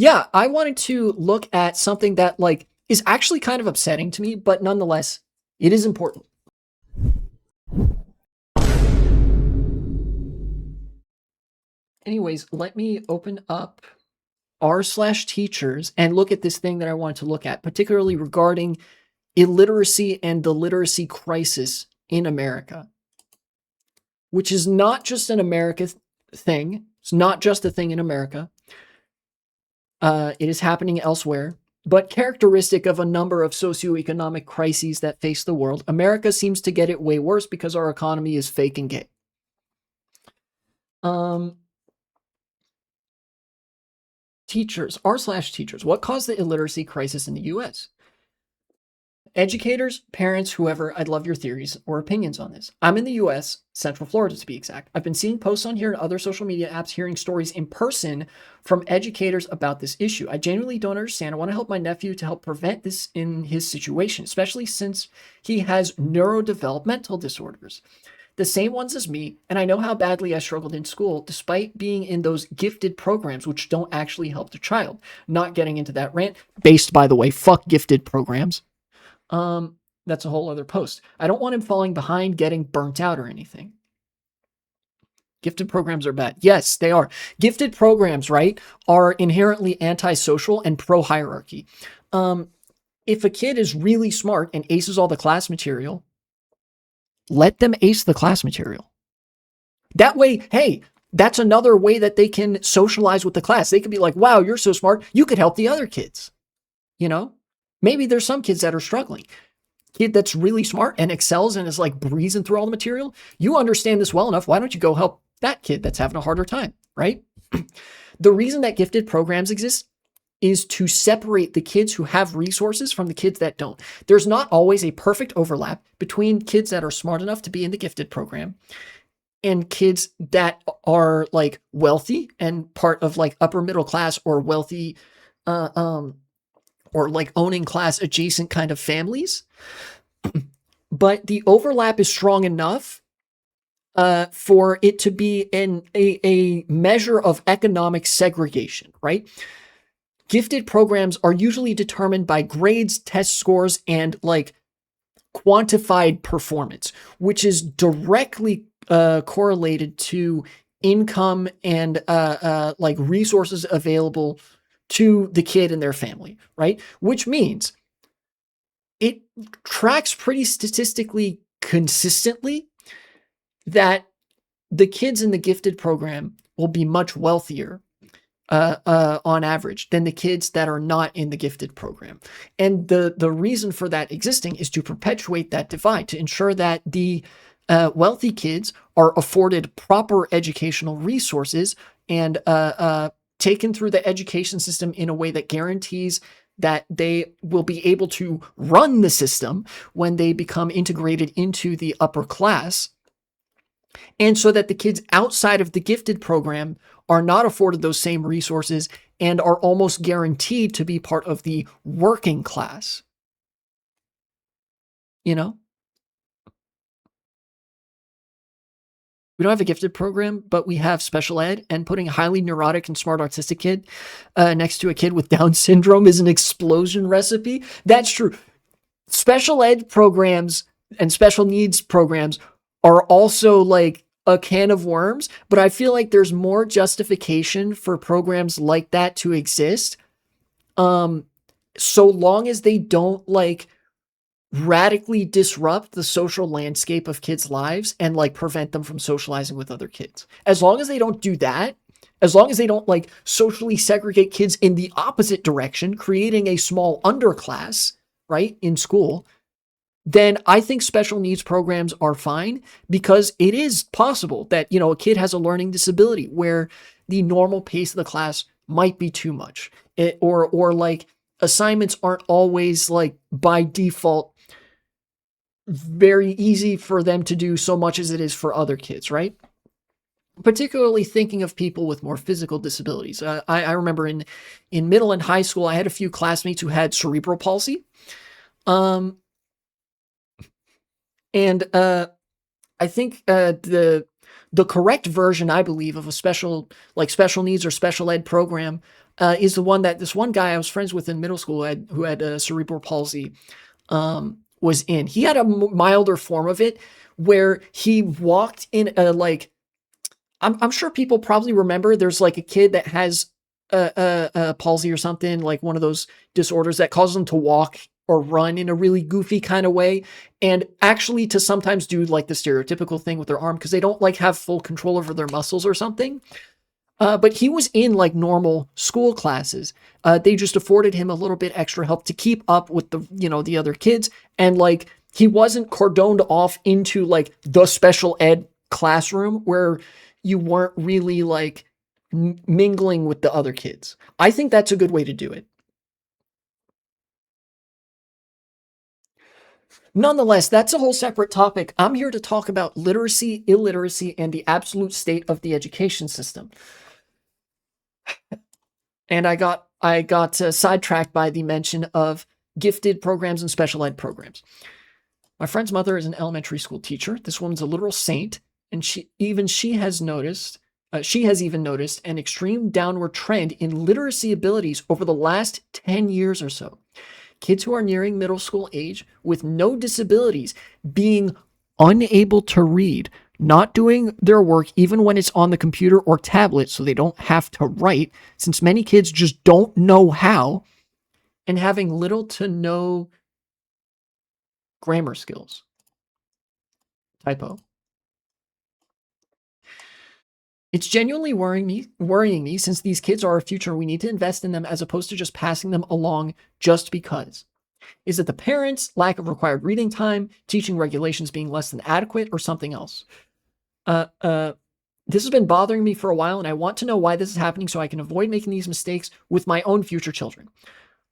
Yeah, I wanted to look at something that like is actually kind of upsetting to me, but nonetheless, it is important. Anyways, let me open up r/teachers and look at this thing that I wanted to look at, particularly regarding illiteracy and the literacy crisis in America, which is not just an America thing. It's not just a thing in America. It is happening elsewhere, but characteristic of a number of socioeconomic crises that face the world. America seems to get it way worse because our economy is fake and gay. Teachers, r/teachers. What caused the illiteracy crisis in the US? Educators, parents, whoever, I'd love your theories or opinions on this. I'm in the US, Central Florida to be exact. I've been seeing posts on here and other social media apps, hearing stories in person from educators about this issue. I genuinely don't understand. I want to help my nephew to help prevent this in his situation, especially since he has neurodevelopmental disorders, the same ones as me, and I know how badly I struggled in school despite being in those gifted programs which don't actually help the child. Not getting into that rant, based, by the way, fuck gifted programs. That's a whole other post. I don't want him falling behind, getting burnt out or anything. Gifted programs are bad. Yes, they are. Gifted programs, right, are inherently antisocial and pro-hierarchy. If a kid is really smart and aces all the class material, let them ace the class material. That way, hey, that's another way that they can socialize with the class. They could be like, wow, you're so smart. You could help the other kids. You know, maybe there's some kids that are struggling. Kid that's really smart and excels and is like breezing through all the material. You understand this well enough. Why don't you go help that kid that's having a harder time, right? The reason that gifted programs exist is to separate the kids who have resources from the kids that don't. There's not always a perfect overlap between kids that are smart enough to be in the gifted program and kids that are like wealthy and part of like upper middle class or wealthy, or like owning class adjacent kind of families. But the overlap is strong enough for it to be a measure of economic segregation, right? Gifted programs are usually determined by grades, test scores, and like quantified performance, which is directly correlated to income and like resources available to the kid and their family, right? Which means it tracks pretty statistically consistently that the kids in the gifted program will be much wealthier on average than the kids that are not in the gifted program. And the reason for that existing is to perpetuate that divide, to ensure that the wealthy kids are afforded proper educational resources and taken through the education system in a way that guarantees that they will be able to run the system when they become integrated into the upper class. And so that the kids outside of the gifted program are not afforded those same resources and are almost guaranteed to be part of the working class. You know? We don't have a gifted program, but we have special ed, and putting a highly neurotic and smart autistic kid next to a kid with Down syndrome is an explosion recipe. That's true. Special ed programs and special needs programs are also like a can of worms, but I feel like there's more justification for programs like that to exist. So long as they don't like radically disrupt the social landscape of kids' lives and like prevent them from socializing with other kids. As long as they don't do that, as long as they don't like socially segregate kids in the opposite direction, creating a small underclass, right, in school, then I think special needs programs are fine, because it is possible that, you know, a kid has a learning disability where the normal pace of the class might be too much, or like assignments aren't always like by default very easy for them to do so much as it is for other kids, right? Particularly thinking of people with more physical disabilities. I remember in middle and high school, I had a few classmates who had cerebral palsy. And I think the correct version, I believe, of a special needs or special ed program is the one that this one guy I was friends with in middle school who had cerebral palsy was in. He had a milder form of it where he walked in a like I'm sure people probably remember there's like a kid that has a palsy or something, like one of those disorders that causes them to walk or run in a really goofy kind of way, and actually to sometimes do like the stereotypical thing with their arm because they don't like have full control over their muscles or something. But he was in like normal school classes. They just afforded him a little bit extra help to keep up with the other kids. And like, he wasn't cordoned off into like the special ed classroom where you weren't really like mingling with the other kids. I think that's a good way to do it. Nonetheless, that's a whole separate topic. I'm here to talk about literacy, illiteracy, and the absolute state of the education system. And I got sidetracked by the mention of gifted programs and special ed programs. My friend's mother is an elementary school teacher. This woman's a literal saint, and she has noticed. She has even noticed an extreme downward trend in literacy abilities over the last 10 years or so. Kids who are nearing middle school age with no disabilities being unable to read, not doing their work even when it's on the computer or tablet so they don't have to write, since many kids just don't know how, and having little to no grammar skills. Typo. It's genuinely worrying me since these kids are our future. We need to invest in them as opposed to just passing them along just because. Is it the parents, lack of required reading time, teaching regulations being less than adequate, or something else? Uh, uh, this has been bothering me for a while, and I want to know why this is happening so I can avoid making these mistakes with my own future children.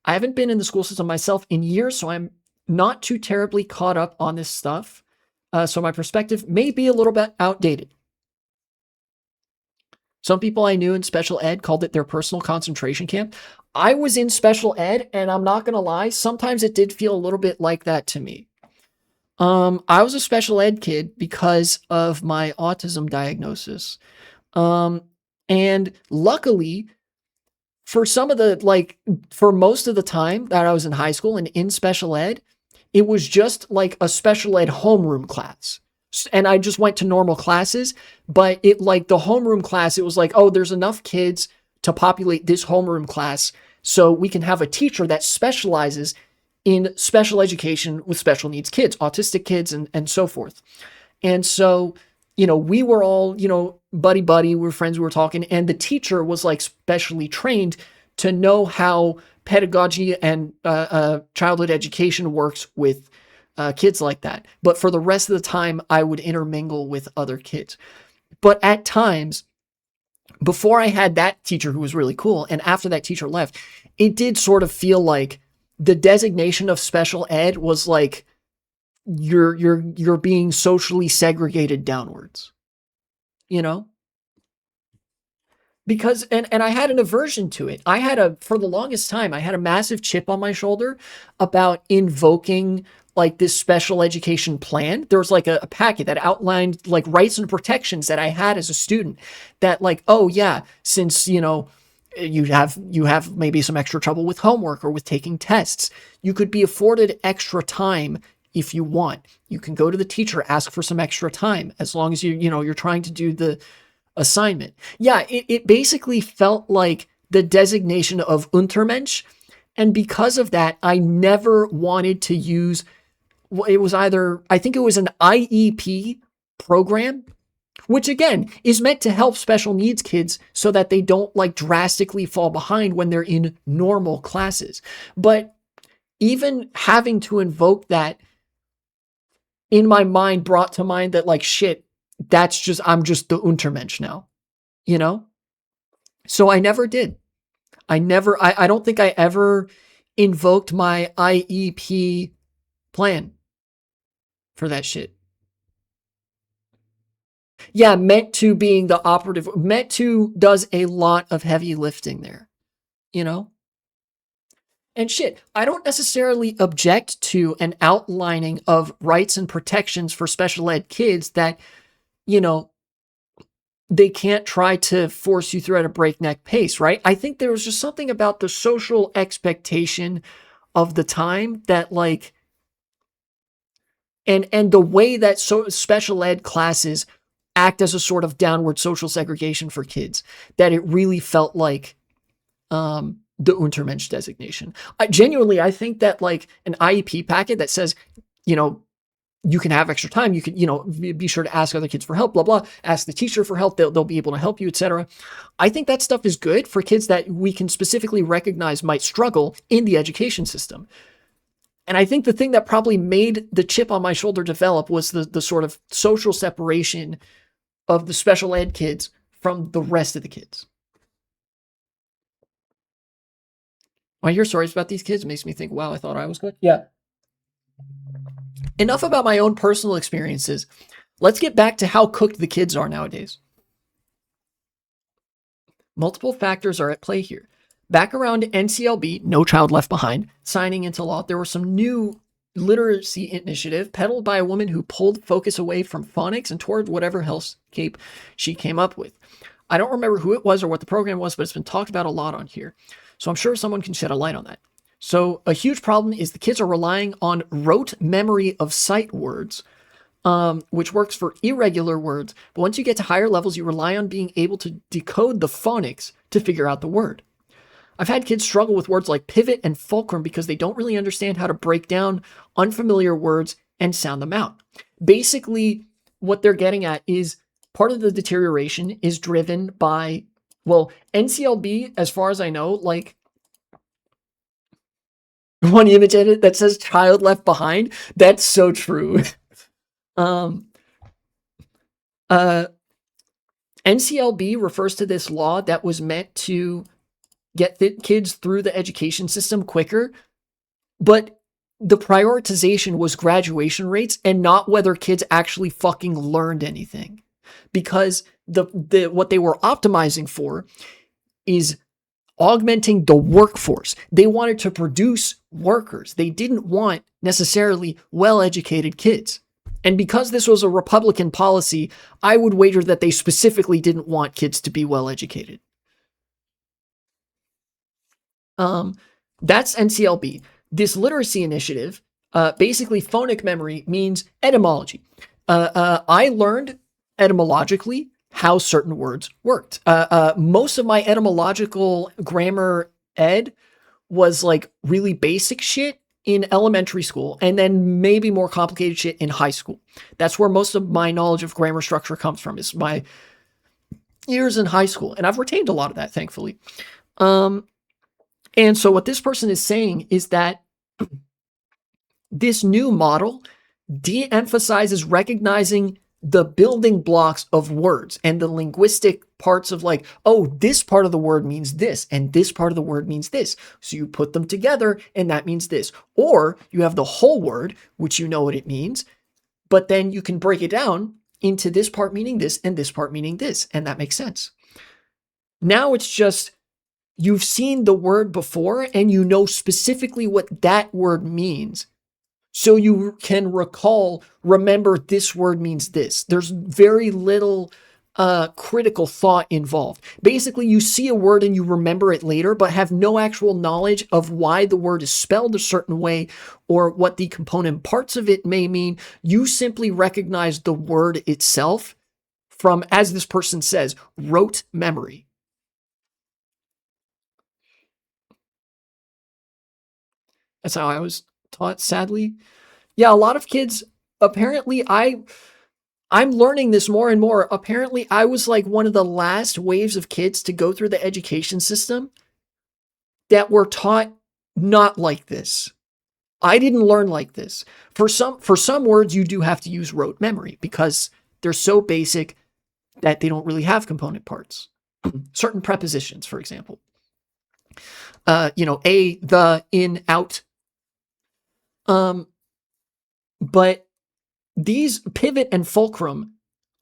I haven't been in the school system myself in years, so I'm not too terribly caught up on this stuff. So my perspective may be a little bit outdated. Some people I knew in special ed called it their personal concentration camp. I was in special ed, and I'm not going to lie, sometimes it did feel a little bit like that to me. I was a special ed kid because of my autism diagnosis. Um, and luckily, for some of the, like, for most of the time that I was in high school and in special ed, it was just like a special ed homeroom class. And I just went to normal classes, but it like the homeroom class, it was like, oh, there's enough kids to populate this homeroom class. So we can have a teacher that specializes in special education with special needs kids, autistic kids, and so forth. And so, we were all, buddy, we were friends, we were talking, and the teacher was like specially trained to know how pedagogy and childhood education works with kids like that. But for the rest of the time, I would intermingle with other kids. But at times, before I had that teacher who was really cool, and after that teacher left, it did sort of feel like the designation of special ed was like you're being socially segregated downwards, you know? Because and I had an aversion to it. For the longest time, I had a massive chip on my shoulder about invoking like this special education plan. There was like a packet that outlined like rights and protections that I had as a student that like, oh yeah, since you have maybe some extra trouble with homework or with taking tests, you could be afforded extra time if you want. You can go to the teacher, ask for some extra time as long as you're trying to do the assignment. Yeah, it basically felt like the designation of Untermensch. And because of that, I never wanted to use, it was either, I think it was an IEP program, which again is meant to help special needs kids so that they don't like drastically fall behind when they're in normal classes. But even having to invoke that in my mind brought to mind that like, shit, I'm just the Untermensch now, you know? So I never did. I don't think I ever invoked my IEP plan for that shit. Yeah, meant to being the operative, meant to does a lot of heavy lifting there, you know? And shit, I don't necessarily object to an outlining of rights and protections for special ed kids that, you know, they can't try to force you through at a breakneck pace, right? I think there was just something about the social expectation of the time that like, and the way that special ed classes act as a sort of downward social segregation for kids, that it really felt like the Untermensch designation. I think that like an IEP packet that says, you know, you can have extra time. You can, be sure to ask other kids for help, blah, blah, ask the teacher for help. They'll be able to help you, etc. I think that stuff is good for kids that we can specifically recognize might struggle in the education system. And I think the thing that probably made the chip on my shoulder develop was the sort of social separation of the special ed kids from the rest of the kids. When I hear stories about these kids, it makes me think, wow, I thought I was good. Yeah. Enough about my own personal experiences. Let's get back to how cooked the kids are nowadays. Multiple factors are at play here. Back around NCLB, No Child Left Behind, signing into law, there was some new literacy initiative peddled by a woman who pulled focus away from phonics and toward whatever hellscape she came up with. I don't remember who it was or what the program was, but it's been talked about a lot on here. So I'm sure someone can shed a light on that. So a huge problem is the kids are relying on rote memory of sight words, which works for irregular words. But once you get to higher levels, you rely on being able to decode the phonics to figure out the word. I've had kids struggle with words like pivot and fulcrum because they don't really understand how to break down unfamiliar words and sound them out. Basically, what they're getting at is part of the deterioration is driven by, well, NCLB, as far as I know, like one image edit that says child left behind. That's so true. NCLB refers to this law that was meant to get the kids through the education system quicker, but the prioritization was graduation rates and not whether kids actually fucking learned anything. Because what they were optimizing for is augmenting the workforce. They wanted to produce workers. They didn't want necessarily well-educated kids. And because this was a Republican policy, I would wager that they specifically didn't want kids to be well-educated. That's NCLB. This literacy initiative, basically phonic memory means etymology. I learned etymologically how certain words worked. Most of my etymological grammar ed was like really basic shit in elementary school, and then maybe more complicated shit in high school. That's where most of my knowledge of grammar structure comes from, is my years in high school. And I've retained a lot of that, thankfully. And so what this person is saying is that this new model de-emphasizes recognizing the building blocks of words and the linguistic parts of like, oh, this part of the word means this, and this part of the word means this. So you put them together and that means this. Or you have the whole word, which you know what it means, but then you can break it down into this part meaning this and this part meaning this, and that makes sense. Now it's just, you've seen the word before and you know specifically what that word means. So you can remember this word means this. There's very little critical thought involved. Basically, you see a word and you remember it later, but have no actual knowledge of why the word is spelled a certain way or what the component parts of it may mean. You simply recognize the word itself from, as this person says, rote memory. That's how I was taught, sadly. Yeah, a lot of kids, apparently, I'm learning this more and more. Apparently, I was like one of the last waves of kids to go through the education system that were taught not like this. I didn't learn like this. For some words, you do have to use rote memory because they're so basic that they don't really have component parts. Certain prepositions, for example. A, the, in, out. But these pivot and fulcrum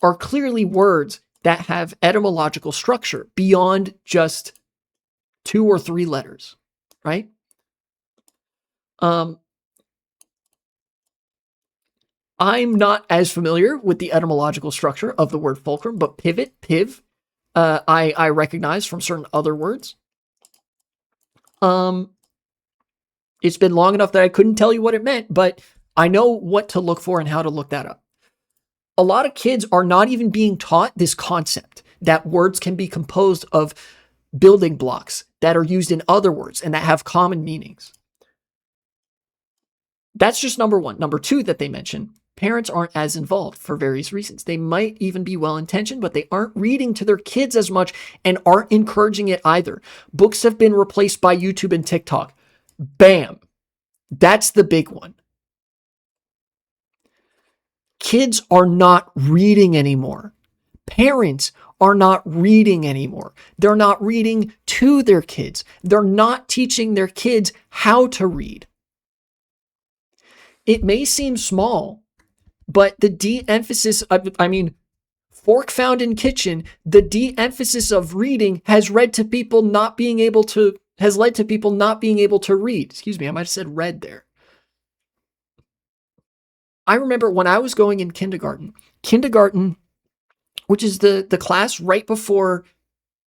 are clearly words that have etymological structure beyond just 2 or 3 letters, right? I'm not as familiar with the etymological structure of the word fulcrum, but pivot, I recognize from certain other words. Um, it's been long enough that I couldn't tell you what it meant, but I know what to look for and how to look that up. A lot of kids are not even being taught this concept that words can be composed of building blocks that are used in other words and that have common meanings. That's just number one. Number two that they mention, parents aren't as involved for various reasons. They might even be well-intentioned, but they aren't reading to their kids as much and aren't encouraging it either. Books have been replaced by YouTube and TikTok. Bam. That's the big one. Kids are not reading anymore. Parents are not reading anymore. They're not reading to their kids. They're not teaching their kids how to read. It may seem small, but the de-emphasis, fork found in kitchen, the de-emphasis of reading has led to people not being able to read. Excuse me, I might have said read there. I remember when I was going in kindergarten, which is the class right before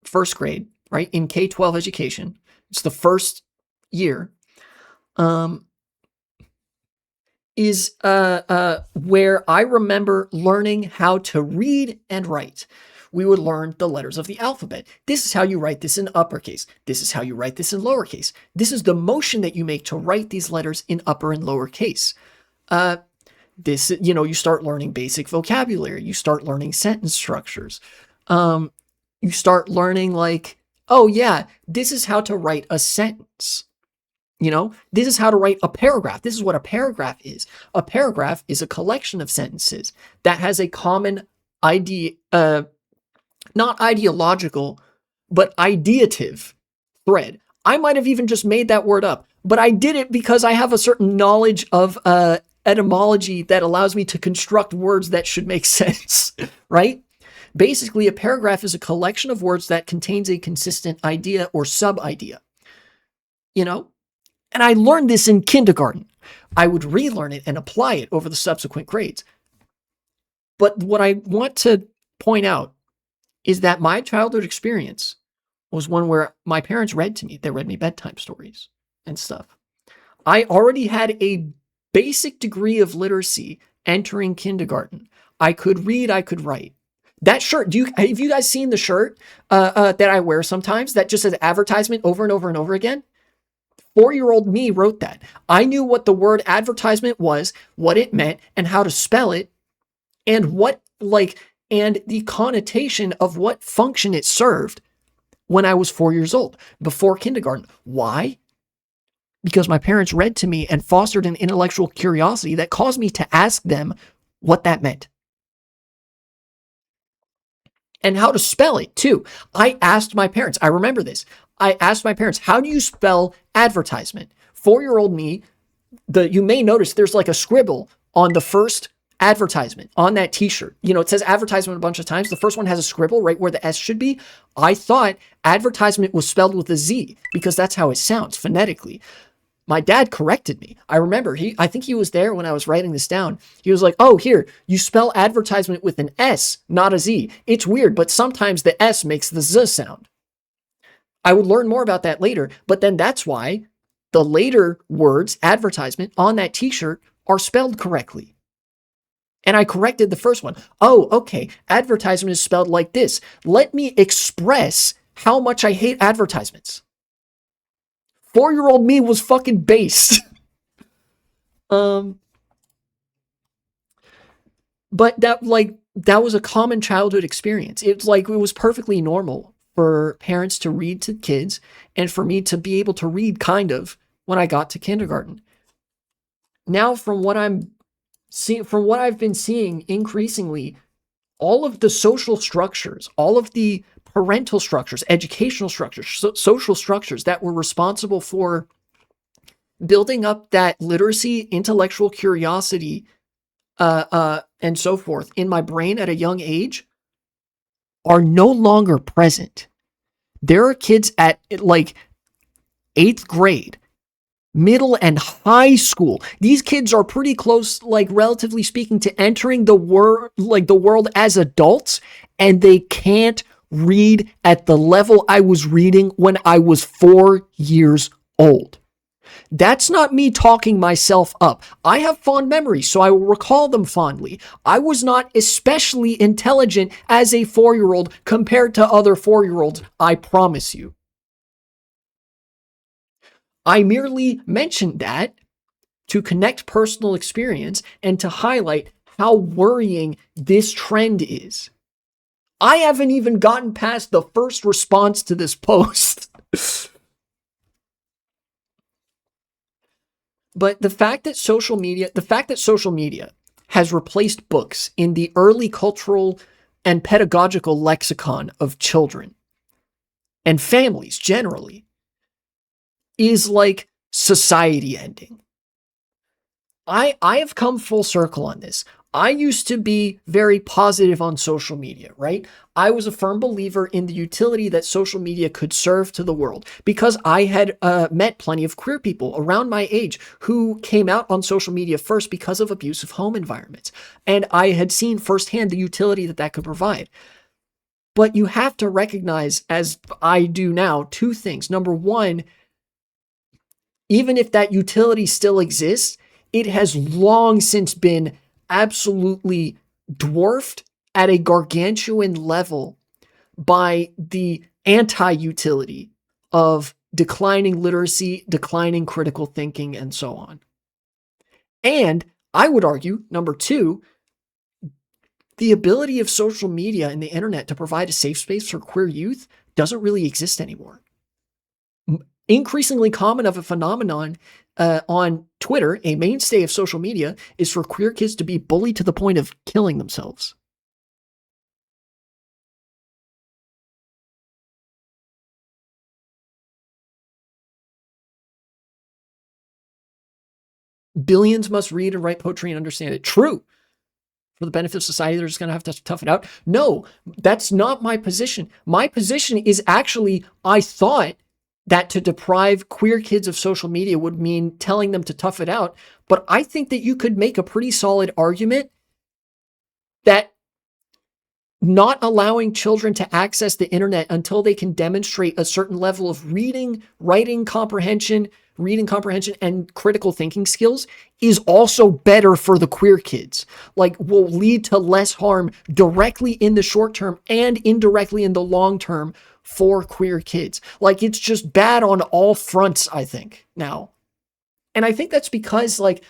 first grade, right? In K-12 education. It's the first year. Is where I remember learning how to read and write. We would learn the letters of the alphabet. This is how you write this in uppercase. This is how you write this in lowercase. This is the motion that you make to write these letters in upper and lowercase. You start learning basic vocabulary. You start learning sentence structures. You start learning oh yeah, this is how to write a sentence. This is how to write a paragraph. This is what a paragraph is. A paragraph is a collection of sentences that has a common idea, not ideological, but ideative thread. I might have even just made that word up, but I did it because I have a certain knowledge of etymology that allows me to construct words that should make sense, right? Basically, a paragraph is a collection of words that contains a consistent idea or sub-idea. And I learned this in kindergarten. I would relearn it and apply it over the subsequent grades. But what I want to point out is that my childhood experience was one where my parents read to me. They read me bedtime stories and stuff. I already had a basic degree of literacy entering kindergarten. I could read, I could write. That shirt, have you guys seen the shirt that I wear sometimes that just says advertisement over and over and over again? 4-year-old me wrote that. I knew what the word advertisement was, what it meant, and how to spell it, and and the connotation of what function it served when I was 4 years old, before kindergarten. Why? Because my parents read to me and fostered an intellectual curiosity that caused me to ask them what that meant. And how to spell it, too. I asked my parents. I remember this. I asked my parents, how do you spell advertisement? 4-year-old me, you may notice there's a scribble on the first advertisement on that t-shirt. It says advertisement a bunch of times. The first one has a scribble right where the S should be. I thought advertisement was spelled with a Z because that's how it sounds phonetically. My dad corrected me. I remember I think he was there when I was writing this down. He was like, oh, here, you spell advertisement with an S, not a Z. It's weird, but sometimes the S makes the Z sound. I would learn more about that later, but then that's why the later words, advertisement, on that t-shirt are spelled correctly. And I corrected the first one. Oh, okay, advertisement is spelled like this. Let me express how much I hate advertisements. 4-year-old me was fucking based. But that was a common childhood experience. It was perfectly normal for parents to read to kids and for me to be able to read kind of when I got to kindergarten. Now, from what I've been seeing increasingly, all of the social structures, all of the parental structures, educational structures, social structures that were responsible for building up that literacy, intellectual curiosity, and so forth in my brain at a young age are no longer present. There are kids at 8th grade middle and high school. These kids are pretty close, like relatively speaking, to entering the world as adults, and they can't read at the level I was reading when I was 4 years old. That's not me talking myself up. I have fond memories, so I will recall them fondly. I was not especially intelligent as a 4-year-old compared to other 4-year-olds, I promise you. I merely mentioned that to connect personal experience and to highlight how worrying this trend is. I haven't even gotten past the first response to this post. But the fact that social media has replaced books in the early cultural and pedagogical lexicon of children and families generally is like society ending. I have come full circle on this. I used to be very positive on social media, right? I was a firm believer in the utility that social media could serve to the world because I had met plenty of queer people around my age who came out on social media first because of abusive home environments. And I had seen firsthand the utility that that could provide. But you have to recognize, as I do now, two things. Number one, even if that utility still exists, it has long since been absolutely dwarfed at a gargantuan level by the anti-utility of declining literacy, declining critical thinking, and so on. And I would argue, number two, the ability of social media and the internet to provide a safe space for queer youth doesn't really exist anymore. Increasingly common of a phenomenon on Twitter, a mainstay of social media, is for queer kids to be bullied to the point of killing themselves. Billions must read and write poetry and understand it. True. For the benefit of society, they're just going to have to tough it out. No, that's not my position. My position is actually, I thought that to deprive queer kids of social media would mean telling them to tough it out. But I think that you could make a pretty solid argument that not allowing children to access the internet until they can demonstrate a certain level of reading comprehension, and critical thinking skills is also better for the queer kids. Like, will lead to less harm directly in the short term and indirectly in the long term for queer kids. Like, it's just bad on all fronts, I think, now. And I think that's because, like,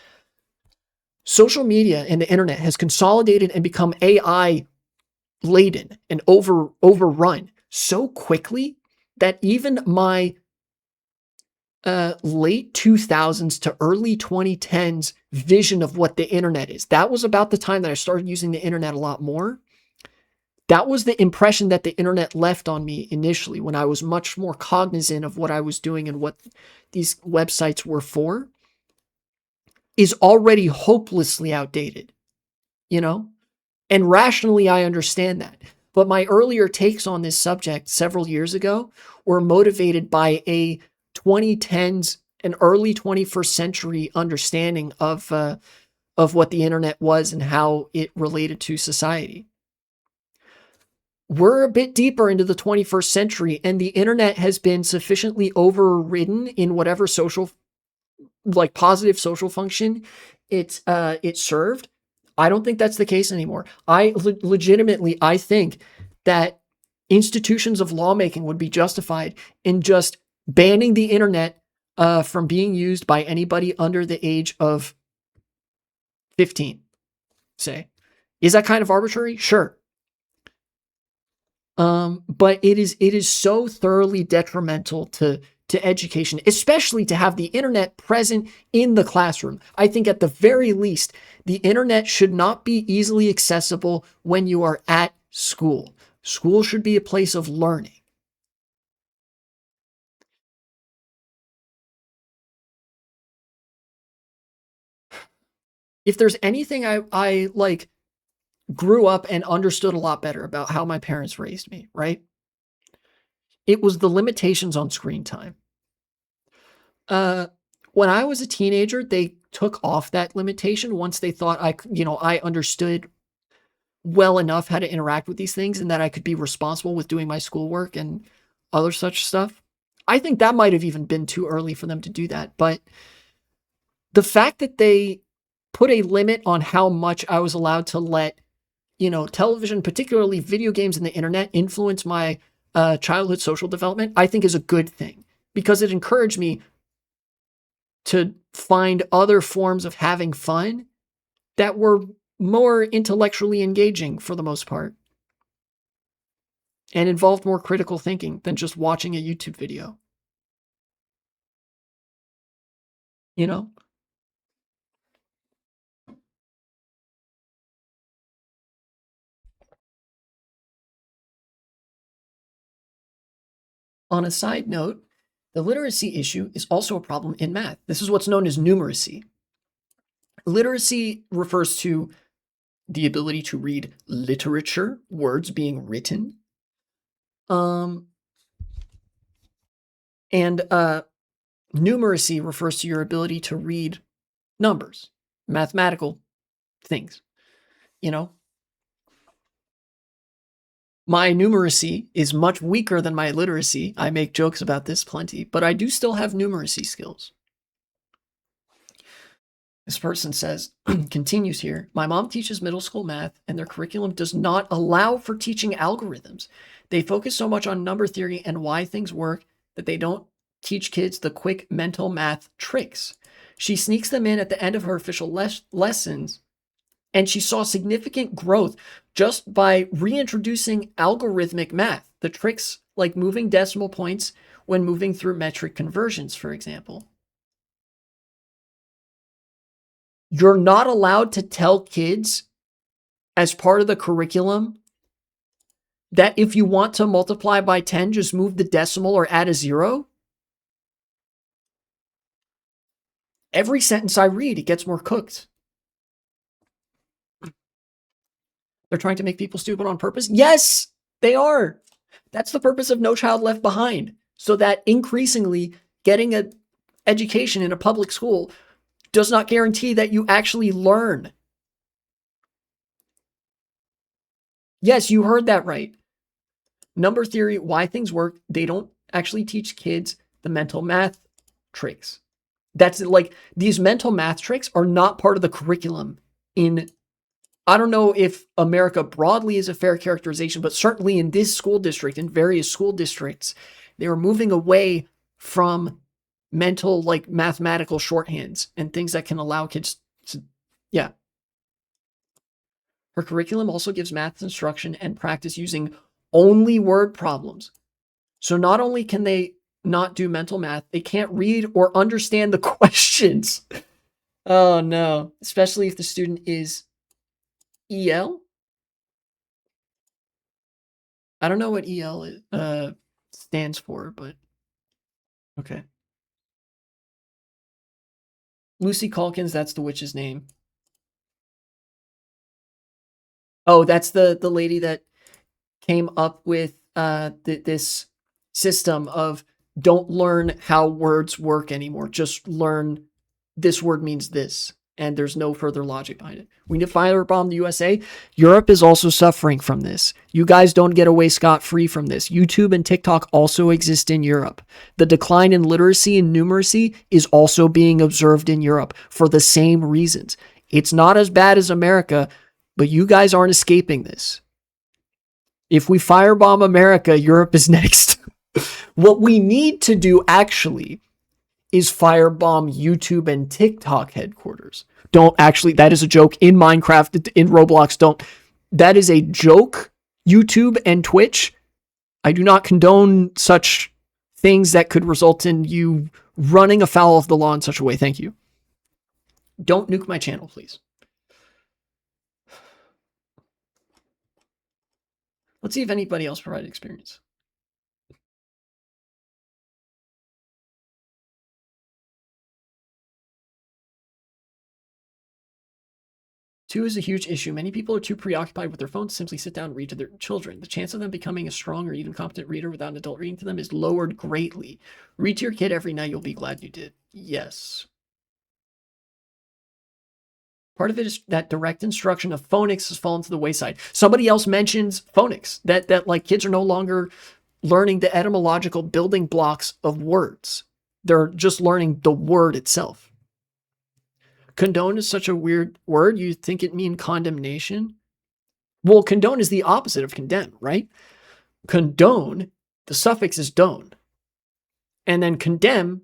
social media and the internet has consolidated and become AI laden and overrun so quickly that even my late 2000s to early 2010s vision of what the internet is, that was about the time that I started using the internet a lot more. That was the impression that the internet left on me initially, when I was much more cognizant of what I was doing and what these websites were for, is already hopelessly outdated, you know? And rationally, I understand that. But my earlier takes on this subject several years ago were motivated by a 2010s and early 21st century understanding of what the internet was and how it related to society. We're a bit deeper into the 21st century, and the internet has been sufficiently overridden in whatever social, like positive social function it served. I don't think that's the case anymore. Legitimately, I think that institutions of lawmaking would be justified in just banning the internet from being used by anybody under the age of 15, say. Is that kind of arbitrary? Sure. But it is so thoroughly detrimental to education, especially to have the internet present in the classroom. I think at the very least, the internet should not be easily accessible when you are at school. School should be a place of learning. If there's anything I like grew up and understood a lot better about how my parents raised me, right? It was the limitations on screen time. Uh, when I was a teenager, they took off that limitation once they thought I understood well enough how to interact with these things and that I could be responsible with doing my schoolwork and other such stuff. I think that might have even been too early for them to do that. But the fact that they put a limit on how much I was allowed to let, television, particularly video games and the internet, influence my childhood social development, I think is a good thing because it encouraged me to find other forms of having fun that were more intellectually engaging for the most part and involved more critical thinking than just watching a YouTube video. You know? On a side note, the literacy issue is also a problem in math. This is what's known as numeracy. Literacy refers to the ability to read literature, words being written. And numeracy refers to your ability to read numbers, mathematical things. You know, my numeracy is much weaker than my literacy. I make jokes about this plenty, but I do still have numeracy skills. This person says, continues here, my mom teaches middle school math and their curriculum does not allow for teaching algorithms. They focus so much on number theory and why things work that they don't teach kids the quick mental math tricks. She sneaks them in at the end of her official lessons, and she saw significant growth just by reintroducing algorithmic math, the tricks like moving decimal points when moving through metric conversions, for example. You're not allowed to tell kids as part of the curriculum that if you want to multiply by 10, just move the decimal or add a zero. Every sentence I read, it gets more cooked. They're trying to make people stupid on purpose. Yes, they are. That's the purpose of No Child Left Behind. So that increasingly getting an education in a public school does not guarantee that you actually learn. Yes, you heard that right. Number theory, why things work, they don't actually teach kids the mental math tricks. That's like these mental math tricks are not part of the curriculum in, I don't know if America broadly is a fair characterization, but certainly in this school district, in various school districts, they are moving away from mental, like mathematical shorthands and things that can allow kids to, yeah. Her curriculum also gives math instruction and practice using only word problems. So not only can they not do mental math, they can't read or understand the questions. Oh no, especially if the student is EL. I don't know what EL stands for, but okay. Lucy Calkins, that's the witch's name. Oh, that's the lady that came up with this system of don't learn how words work anymore. Just learn this word means this, and there's no further logic behind it. We need to firebomb the USA. Europe is also suffering from this. You guys don't get away scot-free from this. YouTube and TikTok also exist in Europe. The decline in literacy and numeracy is also being observed in Europe for the same reasons. It's not as bad as America, but you guys aren't escaping this. If we firebomb America, Europe is next. What we need to do actually is firebomb YouTube and TikTok headquarters. Don't actually, that is a joke in Minecraft, in Roblox, don't. That is a joke, YouTube and Twitch. I do not condone such things that could result in you running afoul of the law in such a way. Thank you. Don't nuke my channel, please. Let's see if anybody else provided experience. Two is a huge issue. Many people are too preoccupied with their phones to simply sit down and read to their children. The chance of them becoming a strong or even competent reader without an adult reading to them is lowered greatly. Read to your kid every night. You'll be glad you did. Yes. Part of it is that direct instruction of phonics has fallen to the wayside. Somebody else mentions phonics, that like kids are no longer learning the etymological building blocks of words. They're just learning the word itself. Condone is such a weird word. You think it mean condemnation? Well, condone is the opposite of condemn, right? Condone, the suffix is don. And then condemn,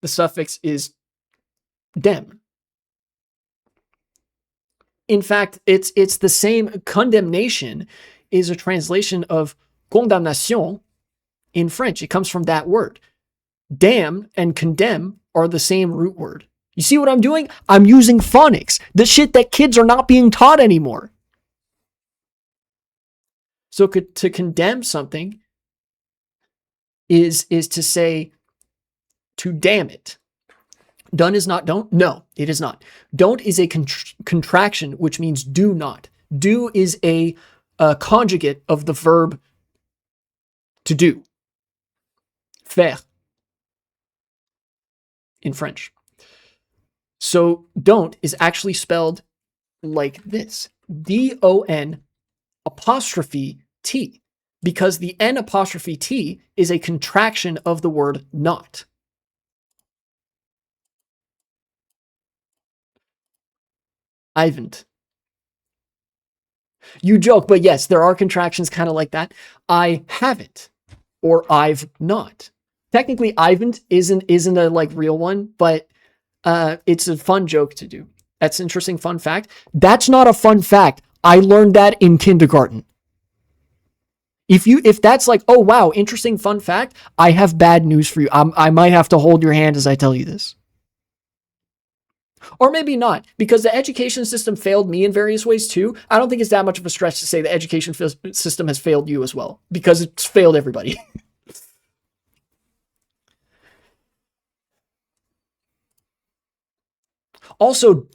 the suffix is dem. In fact, it's the same. Condemnation is a translation of condamnation in French. It comes from that word. Damn and condemn are the same root word. You see what I'm doing? I'm using phonics, the shit that kids are not being taught anymore. So to condemn something is to say to damn it. Done is not don't? No, it is not. Don't is a contraction, which means do not. Do is a conjugate of the verb to do. Faire in French. So don't is actually spelled like this. D-O-N apostrophe T, because the N apostrophe T is a contraction of the word not. I'vent. You joke, but yes, there are contractions kind of like that. I haven't, or I've not. Technically, I'vent isn't a like real one, but it's a fun joke to do. That's an interesting fun fact. That's not a fun fact. I learned that in kindergarten. If that's like, oh wow, interesting fun fact, I have bad news for you. I might have to hold your hand as I tell you this. Or maybe not, because the education system failed me in various ways too. I don't think it's that much of a stretch to say the education system has failed you as well, because it's failed everybody. Also,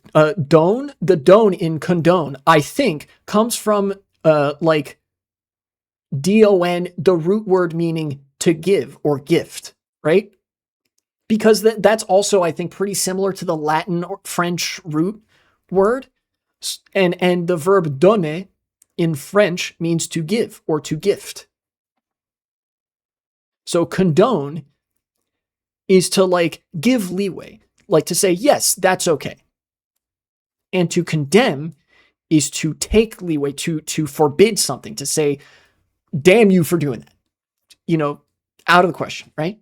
don, the don in condone, I think, comes from like D-O-N, the root word meaning to give or gift, right? Because that's also, I think, pretty similar to the Latin or French root word. And the verb donner in French means to give or to gift. So condone is to like give leeway, like to say, yes, that's okay. And to condemn is to take leeway, to forbid something, to say, damn you for doing that. You know, out of the question, right?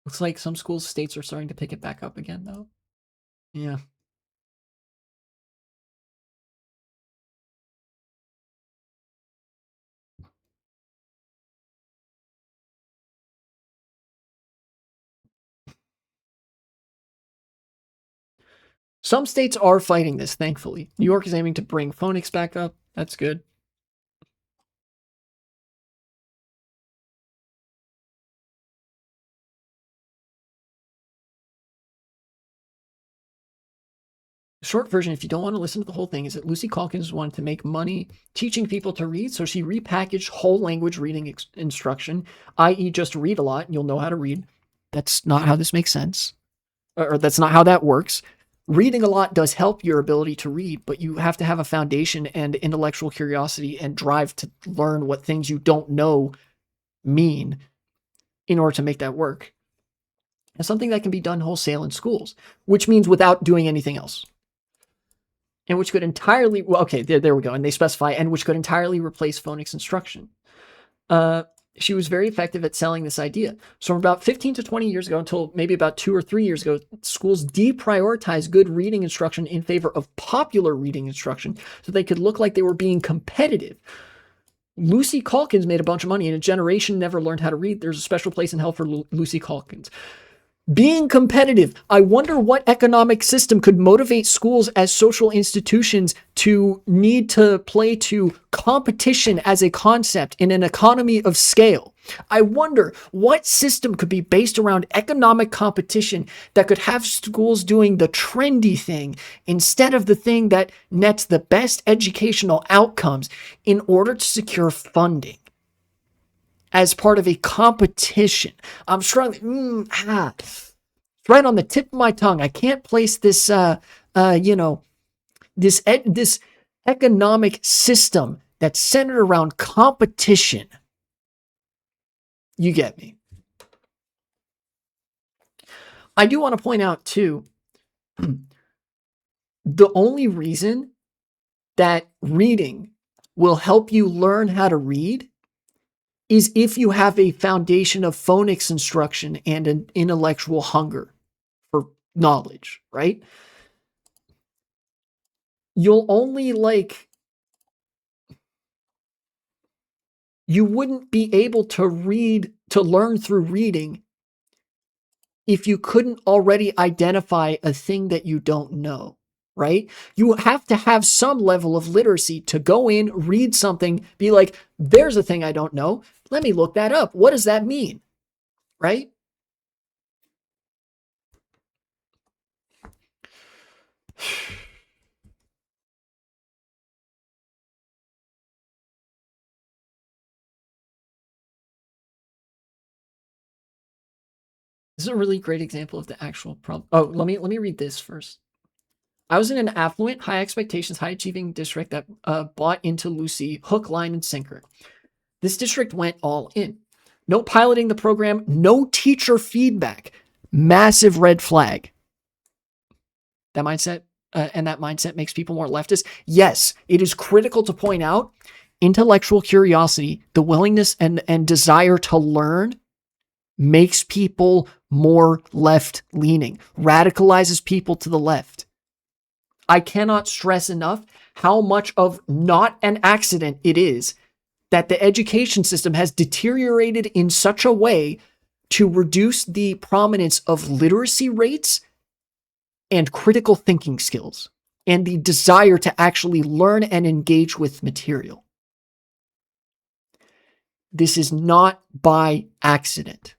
Looks like some schools, states are starting to pick it back up again, though. Yeah. Some states are fighting this, thankfully. New York is aiming to bring phonics back up. That's good. Short version, if you don't want to listen to the whole thing, is that Lucy Calkins wanted to make money teaching people to read, so she repackaged whole language reading instruction, i.e. just read a lot and you'll know how to read. That's not how this makes sense. Or that's not how that works. Reading a lot does help your ability to read, but you have to have a foundation and intellectual curiosity and drive to learn what things you don't know mean in order to make that work. And something that can be done wholesale in schools, which means without doing anything else. And which could entirely, well, okay, there we go. And they specify, and which could entirely replace phonics instruction. She was very effective at selling this idea. So from about 15 to 20 years ago until maybe about 2 or 3 years ago, schools deprioritized good reading instruction in favor of popular reading instruction so they could look like they were being competitive. Lucy Calkins made a bunch of money and a generation never learned how to read. There's a special place in hell for Lucy Calkins. Being competitive. I wonder what economic system could motivate schools as social institutions to need to play to competition as a concept in an economy of scale. I wonder what system could be based around economic competition that could have schools doing the trendy thing instead of the thing that nets the best educational outcomes in order to secure funding as part of a competition. I'm struggling. Right on the tip of my tongue. I can't place this, this economic system that's centered around competition. You get me. I do want to point out too, the only reason that reading will help you learn how to read is if you have a foundation of phonics instruction and an intellectual hunger for knowledge, right? You'll only you wouldn't be able to learn through reading if you couldn't already identify a thing that you don't know, right? You have to have some level of literacy to go in, read something, be like, there's a thing I don't know. Let me look that up. What does that mean? Right? This is a really great example of the actual problem. Oh, let me read this first. I was in an affluent, high expectations, high achieving district that bought into Lucy hook, line, and sinker. This district went all in. No piloting the program, no teacher feedback. Massive red flag. That mindset makes people more leftist. Yes, it is critical to point out intellectual curiosity, the willingness and desire to learn makes people more left-leaning, radicalizes people to the left. I cannot stress enough how much of not an accident it is that the education system has deteriorated in such a way to reduce the prominence of literacy rates and critical thinking skills and the desire to actually learn and engage with material. This is not by accident.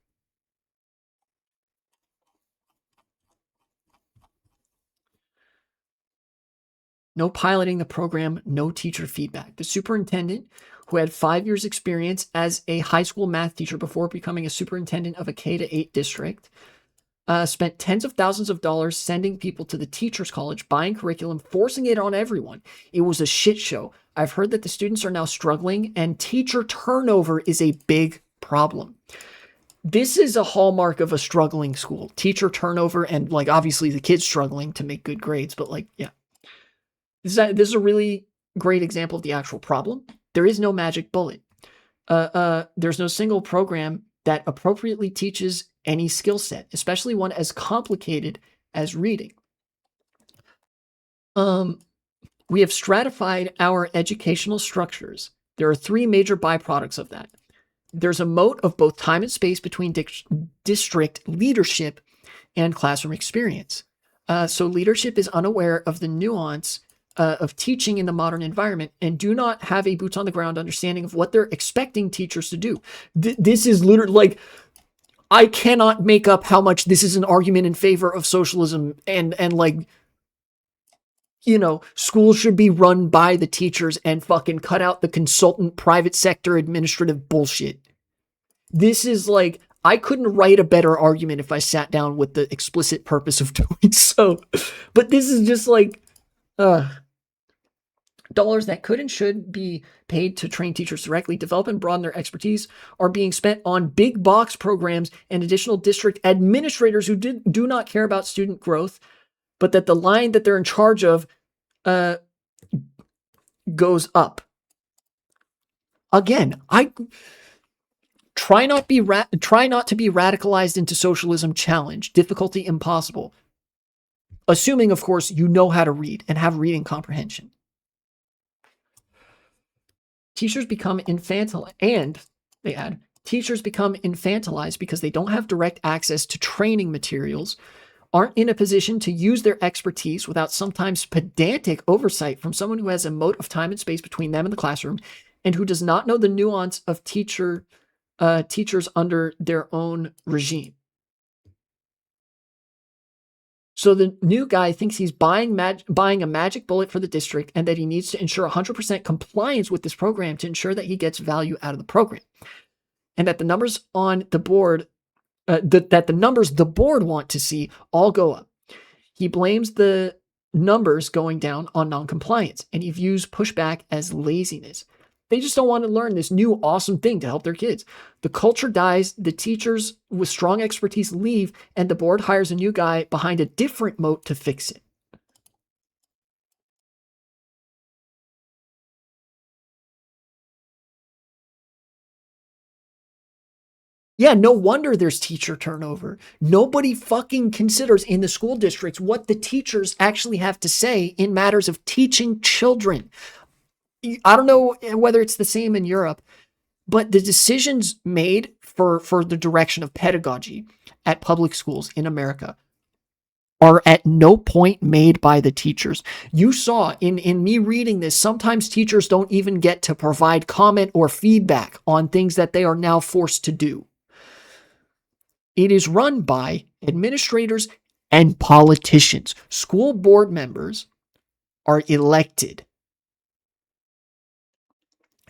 No piloting the program, no teacher feedback. The superintendent, who had 5 years experience as a high school math teacher before becoming a superintendent of a K-8 district, spent tens of thousands of dollars sending people to the teacher's college, buying curriculum, forcing it on everyone. It was a shit show. I've heard that the students are now struggling and teacher turnover is a big problem. This is a hallmark of a struggling school. Teacher turnover and obviously the kids struggling to make good grades, but yeah. This is a really great example of the actual problem. There is no magic bullet. There's no single program that appropriately teaches any skill set, especially one as complicated as reading. We have stratified our educational structures. There are 3 major byproducts of that. There's a moat of both time and space between district leadership and classroom experience. So leadership is unaware of the nuance of teaching in the modern environment and do not have a boots on the ground understanding of what they're expecting teachers to do. This is literally I cannot make up how much this is an argument in favor of socialism and schools should be run by the teachers and fucking cut out the consultant private sector administrative bullshit. This is I couldn't write a better argument if I sat down with the explicit purpose of doing so. But this is just dollars that could and should be paid to train teachers directly, develop and broaden their expertise are being spent on big box programs and additional district administrators who do not care about student growth, but that the line that they're in charge of goes up. Again, I try not to be radicalized into socialism challenge, difficulty impossible. Assuming, of course, you know how to read and have reading comprehension. Teachers become infantile and, they add, Teachers become infantilized because they don't have direct access to training materials, aren't in a position to use their expertise without sometimes pedantic oversight from someone who has a moat of time and space between them and the classroom, and who does not know the nuance of teachers under their own regime. So the new guy thinks he's buying a magic bullet for the district, and that he needs to ensure 100% compliance with this program to ensure that he gets value out of the program, and that the numbers on the board, that the numbers the board want to see all go up. He blames the numbers going down on noncompliance, and he views pushback as laziness. They just don't want to learn this new awesome thing to help their kids. The culture dies, the teachers with strong expertise leave, and the board hires a new guy behind a different moat to fix it. Yeah, no wonder there's teacher turnover. Nobody fucking considers in the school districts what the teachers actually have to say in matters of teaching children. I don't know whether it's the same in Europe, but the decisions made for the direction of pedagogy at public schools in America are at no point made by the teachers. You saw in me reading this, sometimes teachers don't even get to provide comment or feedback on things that they are now forced to do. It is run by administrators and politicians. School board members are elected.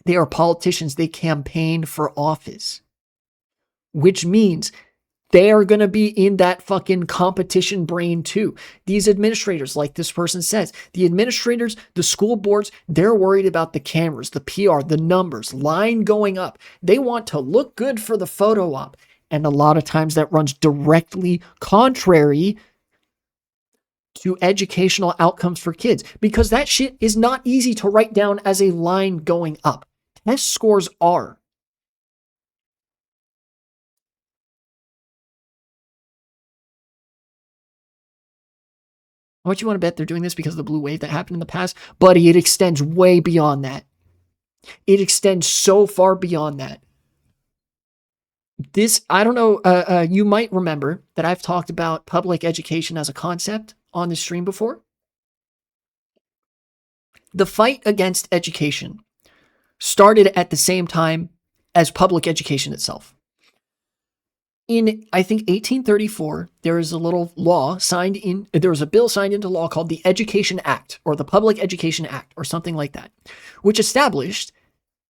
They are politicians. They campaign for office, which means they are going to be in that fucking competition brain too. These administrators, like this person says, the administrators, the school boards, they're worried about the cameras, the PR, the numbers, line going up. They want to look good for the photo op. And a lot of times that runs directly contrary to educational outcomes for kids, because that shit is not easy to write down as a line going up. Test scores are. How much you want to bet they're doing this because of the blue wave that happened in the past? Buddy, it extends way beyond that. It extends so far beyond that. This, I don't know, you might remember that I've talked about public education as a concept on the stream before. The fight against education started at the same time as public education itself. In, I think, 1834, there is a little law signed in, there was a bill signed into law called the Education Act, or the Public Education Act, or something like that, which established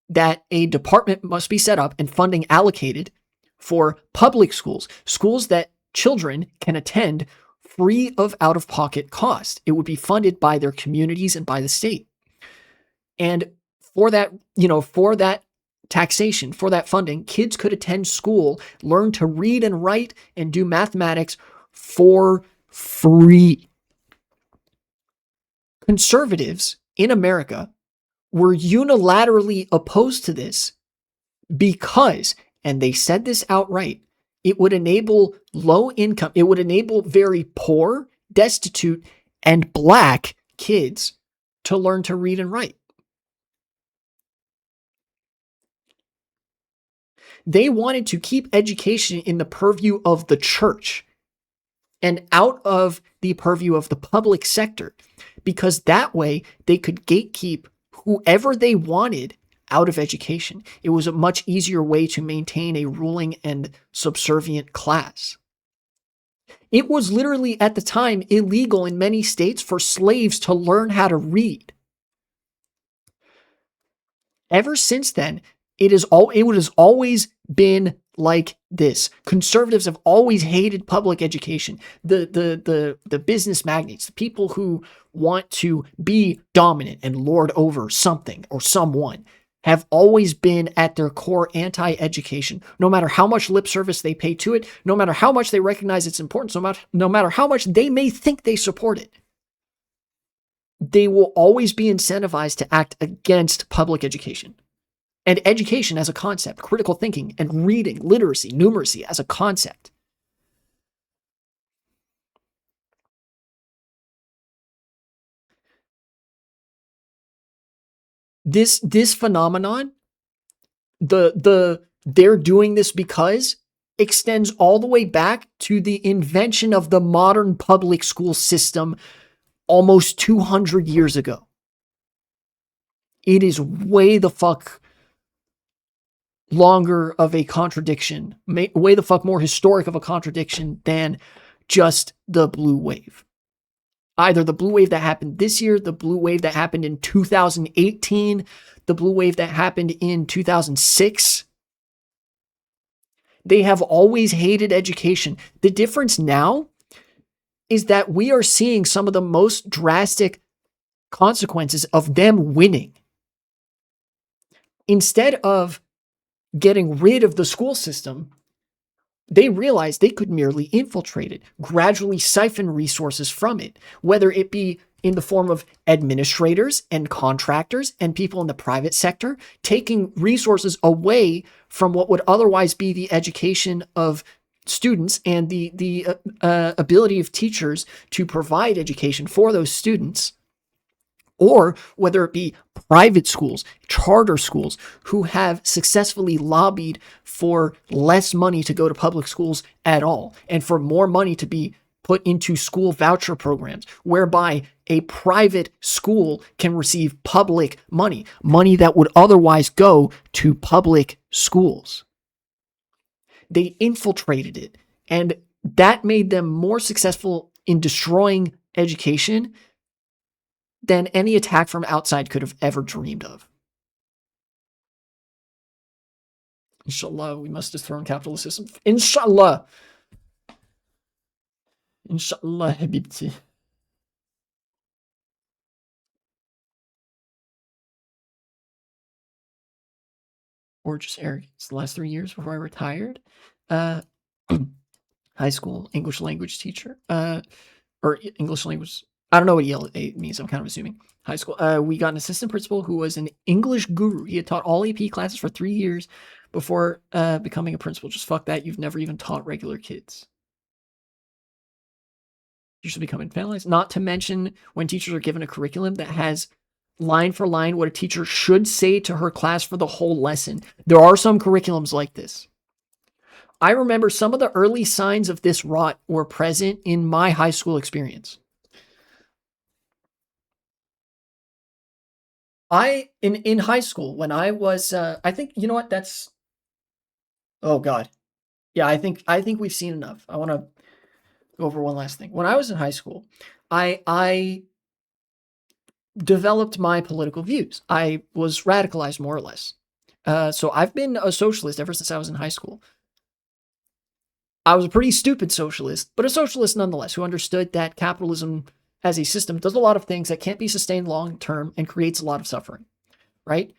that a department must be set up and funding allocated for public schools, schools that children can attend free of out-of-pocket cost. It would be funded by their communities and by the state. And for that, for that taxation, for that funding, kids could attend school, learn to read and write, and do mathematics for free. Conservatives in America were unilaterally opposed to this because, and they said this outright, it would enable low income, it would enable very poor, destitute, and black kids to learn to read and write. They wanted to keep education in the purview of the church and out of the purview of the public sector, because that way they could gatekeep whoever they wanted out of education. It was a much easier way to maintain a ruling and subservient class. It was literally at the time illegal in many states for slaves to learn how to read. Ever since then, it has always been like this. Conservatives have always hated public education. The business magnates, the people who want to be dominant and lord over something or someone, have always been at their core anti-education, no matter how much lip service they pay to it, no matter how much they recognize its importance, no matter how much they may think they support it. They will always be incentivized to act against public education. And education as a concept, critical thinking and reading, literacy, numeracy as a concept. This phenomenon, the they're doing this because extends all the way back to the invention of the modern public school system almost 200 years ago. It is way the fuck longer of a contradiction, way the fuck more historic of a contradiction than just the blue wave. Either the blue wave that happened this year, the blue wave that happened in 2018, the blue wave that happened in 2006. They have always hated education. The difference now is that we are seeing some of the most drastic consequences of them winning. Instead of getting rid of the school system, they realized they could merely infiltrate it, gradually siphon resources from it, whether it be in the form of administrators and contractors and people in the private sector, taking resources away from what would otherwise be the education of students and the ability of teachers to provide education for those students, or whether it be private schools, charter schools, who have successfully lobbied for less money to go to public schools at all, and for more money to be put into school voucher programs, whereby a private school can receive public money that would otherwise go to public schools. They infiltrated it, and that made them more successful in destroying education than any attack from outside could have ever dreamed of. Inshallah, we must dethrone capitalist system. Inshallah. Inshallah, habibti. Or just arrogance. The last 3 years before I retired, high school English language teacher, or English language. I don't know what ELA means. I'm kind of assuming. High school. We got an assistant principal who was an English guru. He had taught all AP classes for 3 years before becoming a principal. Just fuck that. You've never even taught regular kids. You should become internalized. Not to mention when teachers are given a curriculum that has line for line what a teacher should say to her class for the whole lesson. There are some curriculums like this. I remember some of the early signs of this rot were present in my high school experience. In high school, when I was, I think, you know what, that's, oh God. Yeah, I think we've seen enough. I want to go over one last thing. When I was in high school, I developed my political views. I was radicalized more or less. So I've been a socialist ever since I was in high school. I was a pretty stupid socialist, but a socialist nonetheless, who understood that capitalism as a system does a lot of things that can't be sustained long term and creates a lot of suffering, right?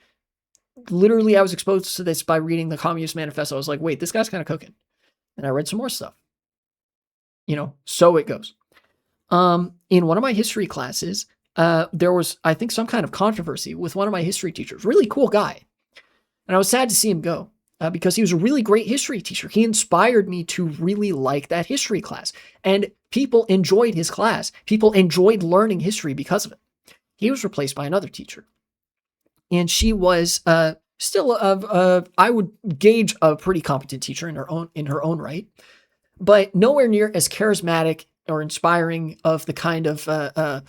Literally, I was exposed to this by reading the Communist Manifesto. I was like, wait, this guy's kind of cooking. And I read some more stuff. So it goes. In one of my history classes, there was, I think, some kind of controversy with one of my history teachers. Really cool guy. And I was sad to see him go because he was a really great history teacher. He inspired me to really like that history class. And people enjoyed his class. People enjoyed learning history because of it. He was replaced by another teacher. And she was still, I would gauge a pretty competent teacher in her own right, but nowhere near as charismatic or inspiring of the kind of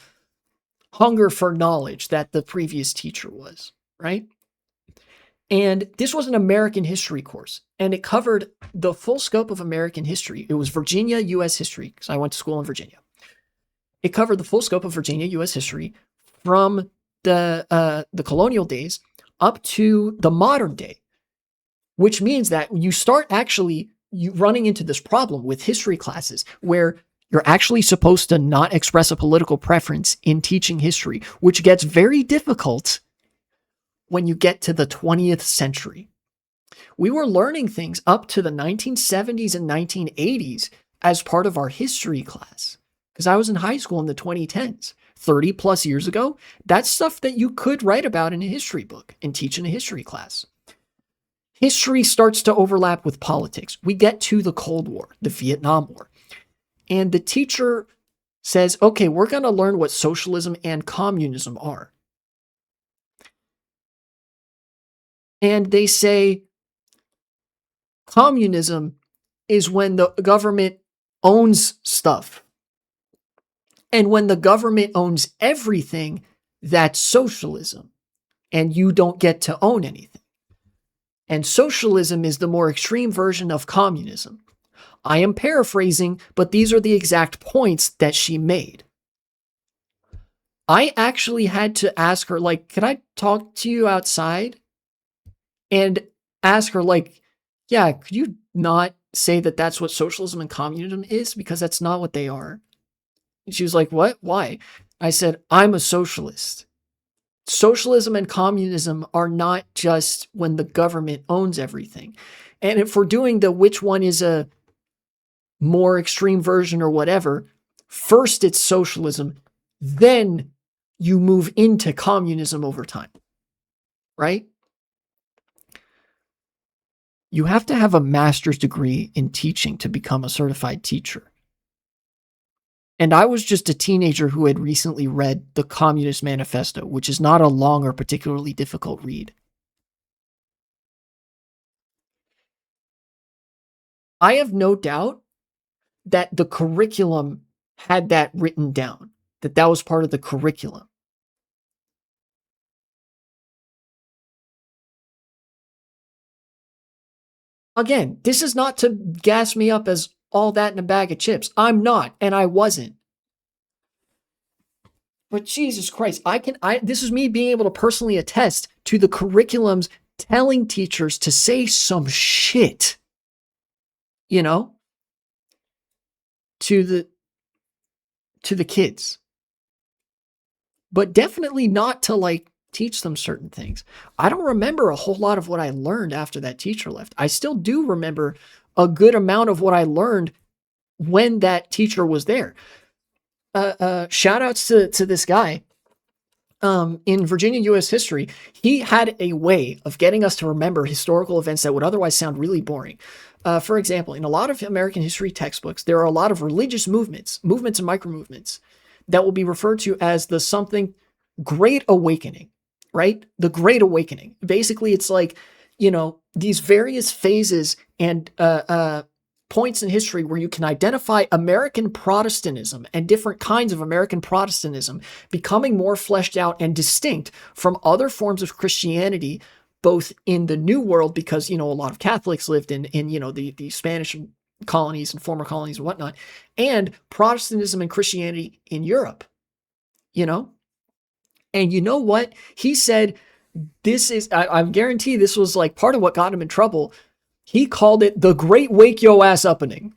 hunger for knowledge that the previous teacher was, right? And this was an American history course, and it covered the full scope of American history. It was Virginia, U.S. history, because I went to school in Virginia. It covered the full scope of Virginia, U.S. history from the colonial days up to the modern day, which means that you start actually running into this problem with history classes where you're actually supposed to not express a political preference in teaching history, which gets very difficult when you get to the 20th century. We were learning things up to the 1970s and 1980s as part of our history class, because I was in high school in the 2010s, 30 plus years ago. That's stuff that you could write about in a history book and teach in a history class. History starts to overlap with politics. We get to the Cold War, the Vietnam War, and the teacher says, okay, we're going to learn what socialism and communism are. And they say, Communism is when the government owns stuff. And when the government owns everything, that's socialism. And you don't get to own anything. And socialism is the more extreme version of communism. I am paraphrasing, but these are the exact points that she made. I actually had to ask her, like, can I talk to you outside? And ask her, like, yeah, could you not say that that's what socialism and communism is? Because that's not what they are. And she was like, what? Why? I said, I'm a socialist. Socialism and communism are not just when the government owns everything. And if we're doing the which one is a more extreme version or whatever, first it's socialism, then you move into communism over time, right? You have to have a master's degree in teaching to become a certified teacher. And I was just a teenager who had recently read the Communist Manifesto, which is not a long or particularly difficult read. I have no doubt that the curriculum had that written down, that that was part of the curriculum. Again, this is not to gas me up as all that in a bag of chips. I'm not, and I wasn't. But Jesus Christ, this is me being able to personally attest to the curriculums telling teachers to say some shit, you know, to the kids. But definitely not to like teach them certain things. I don't remember a whole lot of what I learned after that teacher left. I still do remember a good amount of what I learned when that teacher was there. Shout outs to this guy. In Virginia U.S. history, he had a way of getting us to remember historical events that would otherwise sound really boring. For example, in a lot of American history textbooks, there are a lot of religious movements and micro-movements that will be referred to as the something Great Awakening, right? The Great Awakening. Basically, it's like, these various phases and points in history where you can identify American Protestantism and different kinds of American Protestantism becoming more fleshed out and distinct from other forms of Christianity, both in the New World, because, a lot of Catholics lived in the Spanish colonies and former colonies and whatnot, and Protestantism and Christianity in Europe, And you know what? He said, I guarantee this was like part of what got him in trouble. He called it the Great Wake Yo Ass Uppening.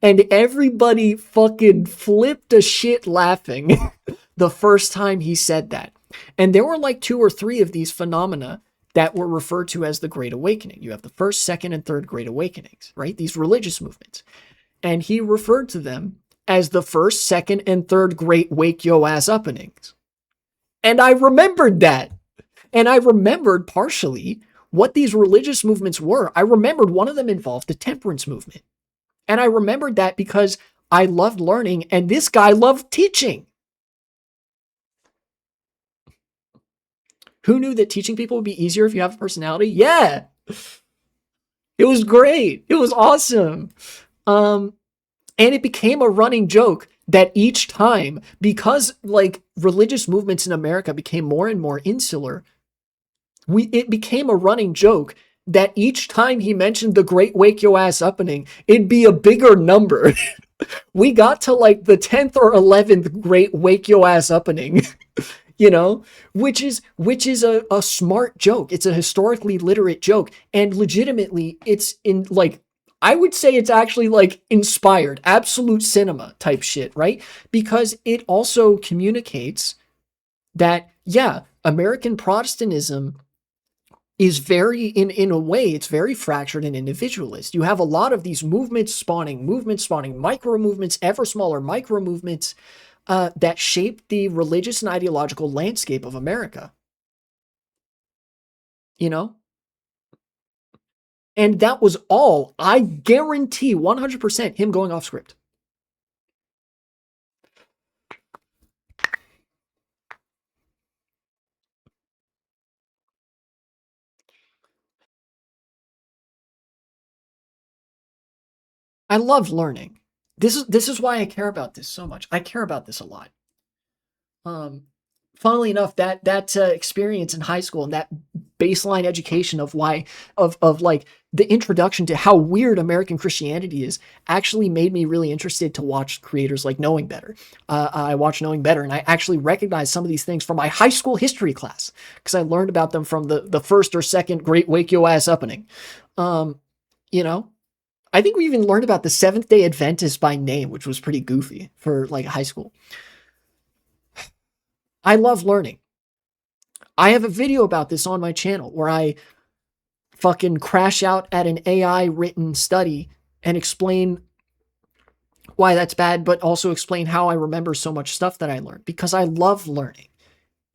And everybody fucking flipped a shit laughing the first time he said that. And there were like 2 or 3 of these phenomena that were referred to as the Great Awakening. You have the first, second, and third Great Awakenings, right? These religious movements. And he referred to them as the first, second, and third Great Wake Yo Ass Uppenings. And I remembered that. And I remembered partially what these religious movements were. I remembered one of them involved the temperance movement. And I remembered that because I loved learning and this guy loved teaching. Who knew that teaching people would be easier if you have a personality? Yeah. It was great. It was awesome. And it became a running joke that each time, because like religious movements in America became more and more insular, it became a running joke that each time he mentioned the Great Wake Yo Ass Uppening, it'd be a bigger number. We got to like the 10th or 11th Great Wake Yo Ass Uppening, which is a smart joke. It's a historically literate joke. And legitimately, it's in like, I would say it's actually like inspired, absolute cinema type shit, right? Because it also communicates that, yeah, American Protestantism is very, in a way, it's very fractured and individualist. You have a lot of these movements spawning micro movements, ever smaller micro movements that shape the religious and ideological landscape of America. And that was all, I guarantee 100% him going off script. I love learning. This is why I care about this so much. I care about this a lot. Um, Funnily enough, that experience in high school and that baseline education of why of like the introduction to how weird American Christianity is actually made me really interested to watch creators like Knowing Better. I watched Knowing Better, and I actually recognized some of these things from my high school history class because I learned about them from the first or second Great Wake Yo Ass Uppening. Um, you know, I think we even learned about the Seventh Day Adventist by name, which was pretty goofy for like high school. I love learning. I have a video about this on my channel where I fucking crash out at an AI written study and explain why that's bad, but also explain how I remember so much stuff that I learned because I love learning.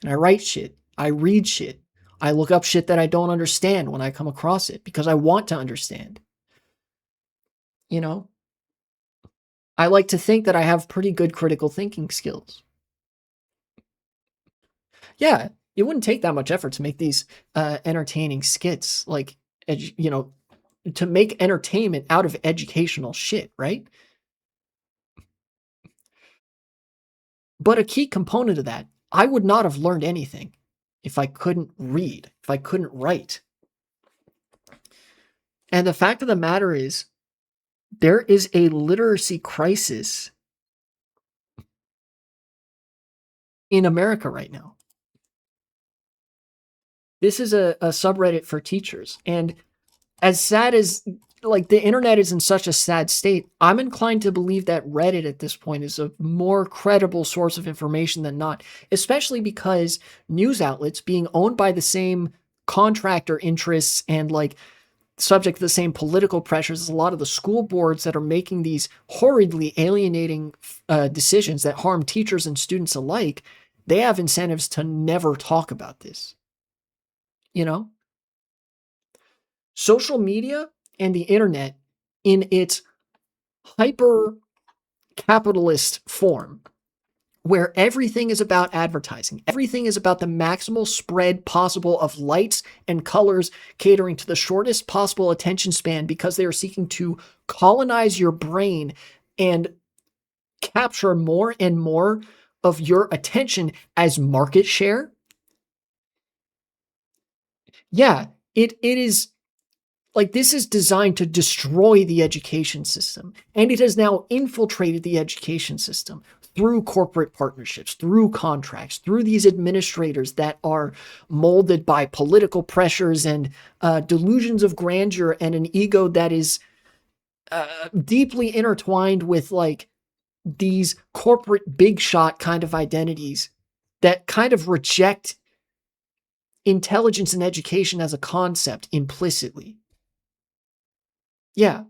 And I write shit, I read shit, I look up shit that I don't understand when I come across it because I want to understand. You know, I like to think that I have pretty good critical thinking skills. Yeah, it wouldn't take that much effort to make these entertaining skits, like, you know, to make entertainment out of educational shit, right? But a key component of that, I would not have learned anything if I couldn't read, if I couldn't write. And the fact of the matter is, there is a literacy crisis in America right now. This is a subreddit for teachers. And as sad as like the internet is in such a sad state, I'm inclined to believe that Reddit at this point is a more credible source of information than not, especially because news outlets being owned by the same contractor interests and like subject to the same political pressures as a lot of the school boards that are making these horridly alienating decisions that harm teachers and students alike, they have incentives to never talk about this. You know, social media and the internet in its hyper capitalist form, where everything is about advertising, everything is about the maximal spread possible of lights and colors, catering to the shortest possible attention span because they are seeking to colonize your brain and capture more and more of your attention as market share. Yeah, it is like this is designed to destroy the education system, and it has now infiltrated the education system through corporate partnerships, through contracts, through these administrators that are molded by political pressures and delusions of grandeur and an ego that is deeply intertwined with like these corporate big shot kind of identities that kind of reject intelligence and education as a concept implicitly. Yeah.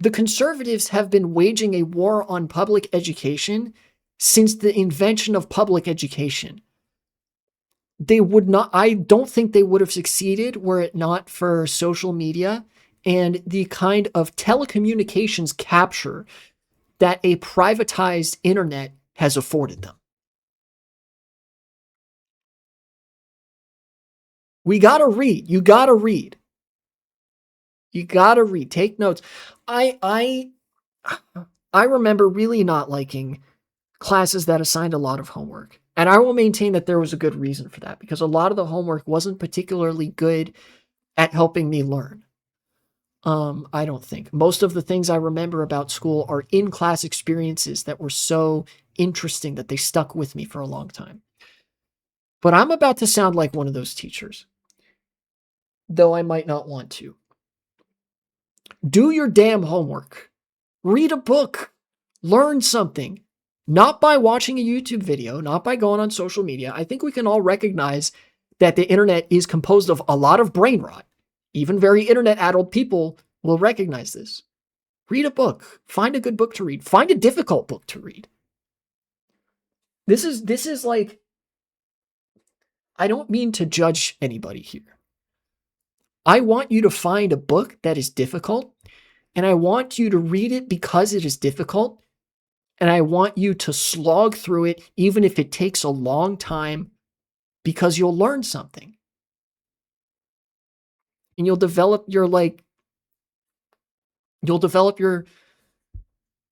The conservatives have been waging a war on public education since the invention of public education. They would not, I don't think they would have succeeded were it not for social media and the kind of telecommunications capture that a privatized internet has afforded them. We gotta read. You gotta read. You gotta read. Take notes. I I remember really not liking classes that assigned a lot of homework. And I will maintain that there was a good reason for that because a lot of the homework wasn't particularly good at helping me learn. I don't think. Most of the things I remember about school are in-class experiences that were so interesting that they stuck with me for a long time. But I'm about to sound like one of those teachers, though I might not want to. Do your damn homework. Read a book. Learn something. Not by watching a YouTube video, not by going on social media. I think we can all recognize that the internet is composed of a lot of brain rot. Even very internet-addled people will recognize this. Read a book. Find a good book to read. Find a difficult book to read. This is like, I don't mean to judge anybody here. I want you to find a book that is difficult, and I want you to read it because it is difficult, and I want you to slog through it even if it takes a long time because you'll learn something. And you'll develop your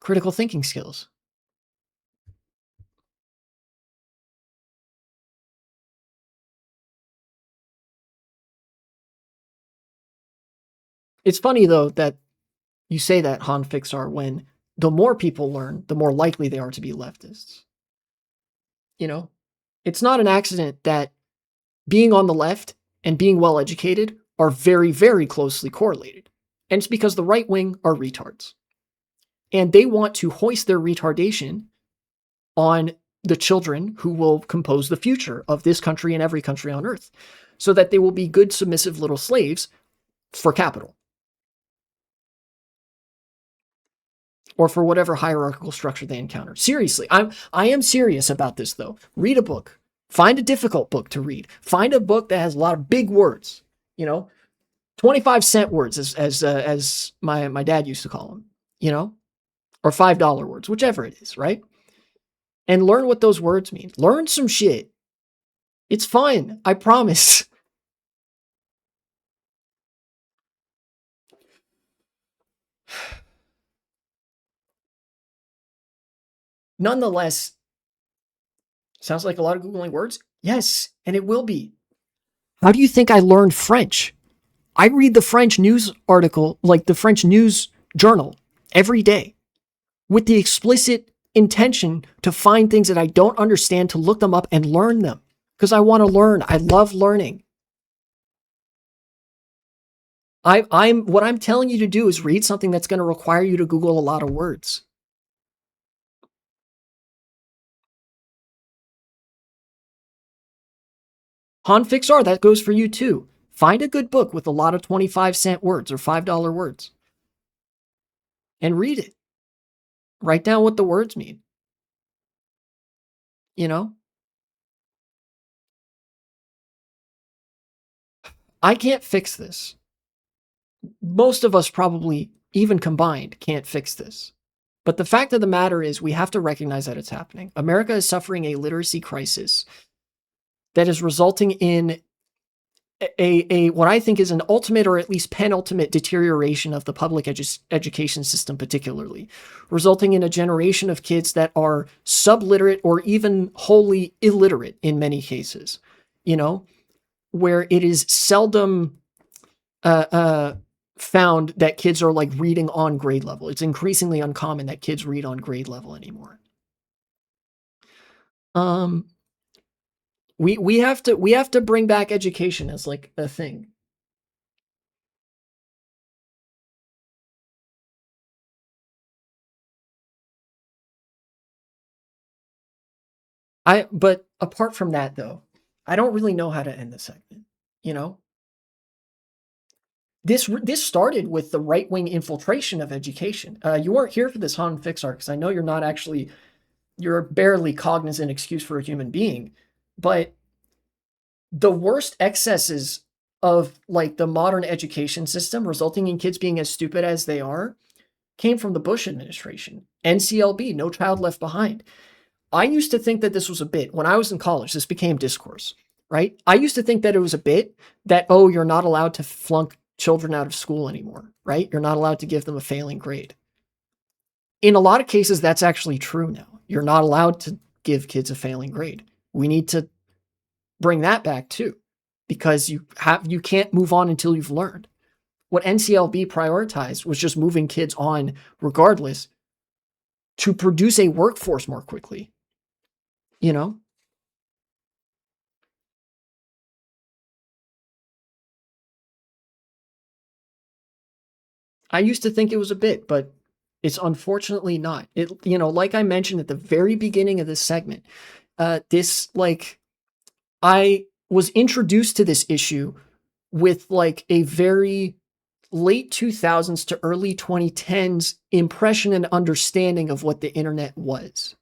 critical thinking skills. It's funny though that you say that, Han Fixar, when the more people learn, the more likely they are to be leftists. You know, it's not an accident that being on the left and being well educated are very, very closely correlated. And it's because the right wing are retards. And they want to hoist their retardation on the children who will compose the future of this country and every country on earth, so that they will be good, submissive little slaves for capital, or for whatever hierarchical structure they encounter. Seriously, I am serious about this though. Read a book. Find a difficult book to read. Find a book that has a lot of big words. 25-cent words, as my dad used to call them. Or $5 words, whichever it is, right? And learn what those words mean. Learn some shit. It's fun, I promise. Nonetheless, sounds like a lot of Googling words? Yes, and it will be. How do you think I learned French? I read the French news article, like the French news journal, every day with the explicit intention to find things that I don't understand, to look them up and learn them. Because I want to learn. I love learning. What I'm telling you to do is read something that's going to require you to Google a lot of words. Han Fixar, that goes for you too. Find a good book with a lot of 25-cent words or $5 words and read it. Write down what the words mean. I can't fix this. Most of us probably, even combined, can't fix this. But the fact of the matter is, we have to recognize that it's happening. America is suffering a literacy crisis that is resulting in a what I think is an ultimate, or at least penultimate, deterioration of the public education system, particularly, resulting in a generation of kids that are subliterate or even wholly illiterate in many cases, where it is seldom found that kids are like reading on grade level. It's increasingly uncommon that kids read on grade level anymore. We have to bring back education as like a thing. But apart from that though, I don't really know how to end the segment. This started with the right wing infiltration of education. You weren't here for this, Han Fixar, because I know you're barely cognizant excuse for a human being, but the worst excesses of like the modern education system, resulting in kids being as stupid as they are, came from the Bush administration. NCLB, No Child Left Behind. I used to think that this was a bit. When I was in college, this became discourse, right? I used to think that it was a bit that, oh, you're not allowed to flunk children out of school anymore, right? You're not allowed to give them a failing grade. In a lot of cases, that's actually true now. You're not allowed to give kids a failing grade. We need to bring that back too, because you can't move on until you've learned. What NCLB prioritized was just moving kids on regardless to produce a workforce more quickly. I used to think it was a bit, but it's unfortunately not. Like I mentioned at the very beginning of this segment, I was introduced to this issue with like a very late 2000s to early 2010s impression and understanding of what the internet was,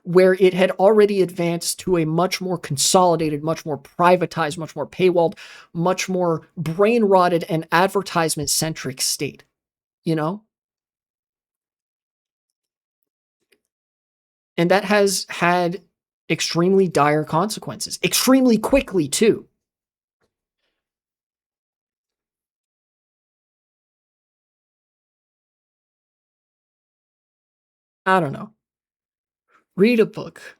where it had already advanced to a much more consolidated, much more privatized, much more paywalled, much more brain rotted and advertisement centric state, and that has had extremely dire consequences, extremely quickly too. I don't know. Read a book.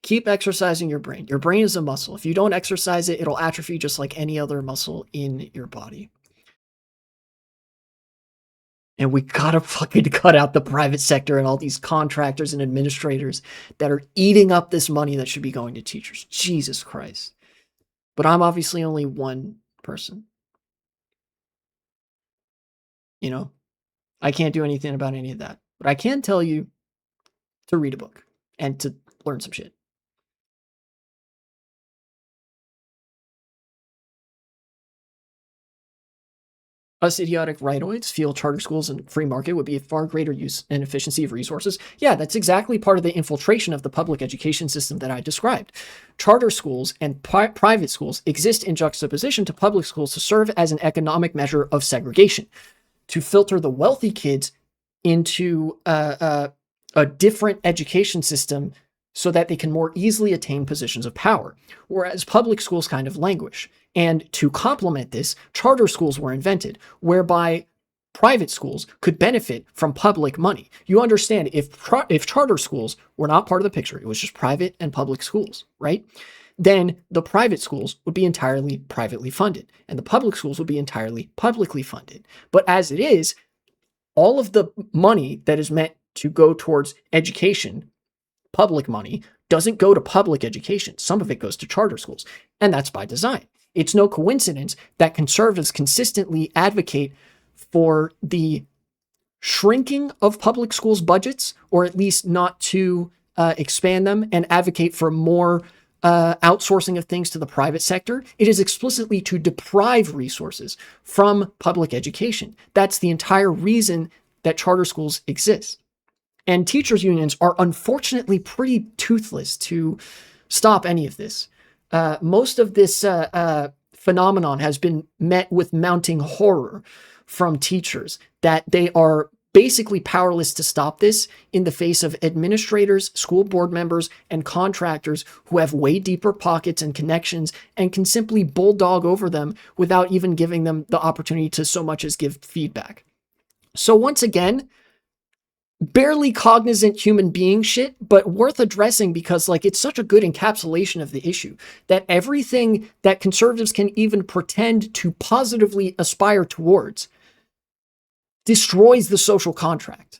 Keep exercising your brain. Your brain is a muscle. If you don't exercise it, it'll atrophy just like any other muscle in your body. And we gotta fucking cut out the private sector and all these contractors and administrators that are eating up this money that should be going to teachers. Jesus Christ. But I'm obviously only one person. You know, I can't do anything about any of that. But I can tell you to read a book and to learn some shit. Us idiotic rightoids feel charter schools and free market would be a far greater use and efficiency of resources. Yeah, that's exactly part of the infiltration of the public education system that I described. Charter schools and private schools exist in juxtaposition to public schools to serve as an economic measure of segregation, to filter the wealthy kids into a different education system so that they can more easily attain positions of power, whereas public schools kind of languish. And to complement this, charter schools were invented, whereby private schools could benefit from public money. You understand, if charter schools were not part of the picture, it was just private and public schools, right? Then the private schools would be entirely privately funded, and the public schools would be entirely publicly funded. But as it is, all of the money that is meant to go towards education, public money, doesn't go to public education. Some of it goes to charter schools, and that's by design. It's no coincidence that conservatives consistently advocate for the shrinking of public schools' budgets, or at least not to expand them, and advocate for more outsourcing of things to the private sector. It is explicitly to deprive resources from public education. That's the entire reason that charter schools exist. And teachers' unions are unfortunately pretty toothless to stop any of this. Most of this phenomenon has been met with mounting horror from teachers, that they are basically powerless to stop this in the face of administrators, school board members, and contractors who have way deeper pockets and connections and can simply bulldog over them without even giving them the opportunity to so much as give feedback. So once again, barely cognizant human being shit, but worth addressing because like it's such a good encapsulation of the issue that everything that conservatives can even pretend to positively aspire towards destroys the social contract.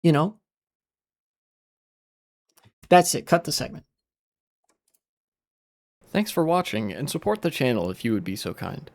You know, that's it. Cut the segment. Thanks for watching, and support the channel if you would be so kind.